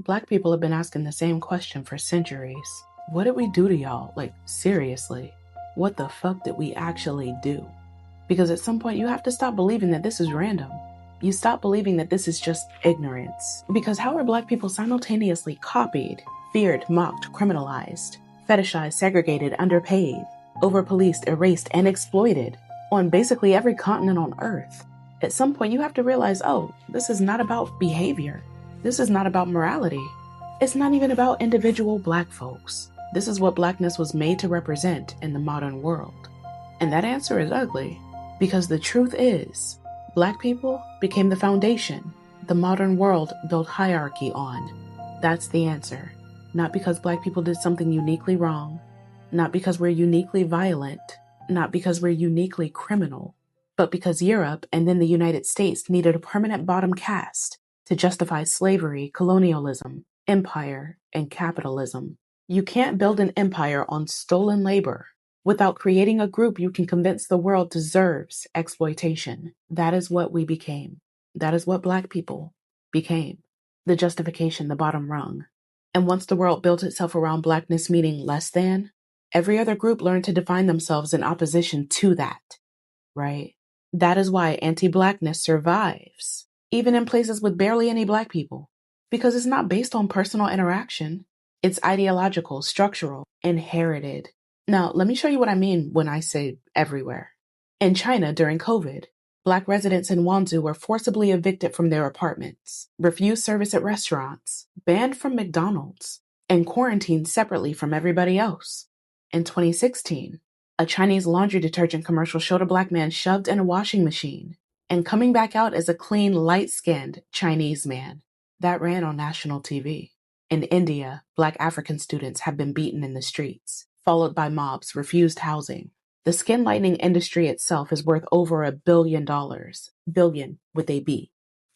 Black people have been asking the same question for centuries. What did we do to y'all? Like, seriously, what the fuck did we actually do? Because at some point, you have to stop believing that this is random. You stop believing that this is just ignorance. Because how are Black people simultaneously copied, feared, mocked, criminalized, fetishized, segregated, underpaid, over-policed, erased, and exploited on basically every continent on Earth? At some point, you have to realize, oh, this is not about behavior. This is not about morality. It's not even about individual Black folks. This is what Blackness was made to represent in the modern world. And that answer is ugly, because the truth is, Black people became the foundation the modern world built hierarchy on. That's the answer. Not because Black people did something uniquely wrong, not because we're uniquely violent, not because we're uniquely criminal, but because Europe and then the United States needed a permanent bottom caste to justify slavery, colonialism, empire, and capitalism. You can't build an empire on stolen labor without creating a group you can convince the world deserves exploitation. That is what we became. That is what Black people became. The justification, the bottom rung. And once the world built itself around Blackness meaning less than, every other group learned to define themselves in opposition to that, right? That is why anti-Blackness survives, even in places with barely any Black people, because it's not based on personal interaction. It's ideological, structural, inherited. Now, let me show you what I mean when I say everywhere. In China during COVID, Black residents in Wanzhou were forcibly evicted from their apartments, refused service at restaurants, banned from McDonald's, and quarantined separately from everybody else. In 2016, a Chinese laundry detergent commercial showed a Black man shoved in a washing machine and coming back out as a clean, light-skinned Chinese man. That ran on national TV. In India, Black African students have been beaten in the streets, followed by mobs, refused housing. The skin lightening industry itself is worth over $1 billion. Billion with a B.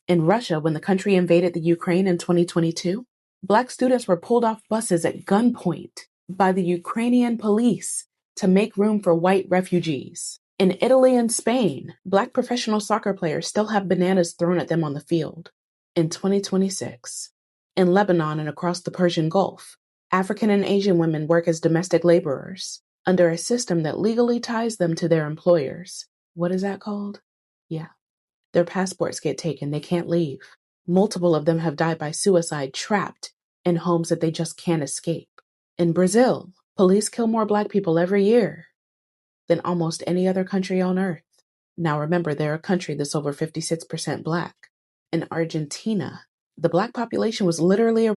In Russia, when the country invaded the Ukraine in 2022, Black students were pulled off buses at gunpoint by the Ukrainian police to make room for white refugees. In Italy and Spain, Black professional soccer players still have bananas thrown at them on the field. In 2026, in Lebanon and across the Persian Gulf, African and Asian women work as domestic laborers under a system that legally ties them to their employers. What is that called? Yeah. Their passports get taken. They can't leave. Multiple of them have died by suicide, trapped in homes that they just can't escape. In Brazil, police kill more Black people every year than almost any other country on Earth. Now remember, they're a country that's over 56% Black. In Argentina, the Black population was literally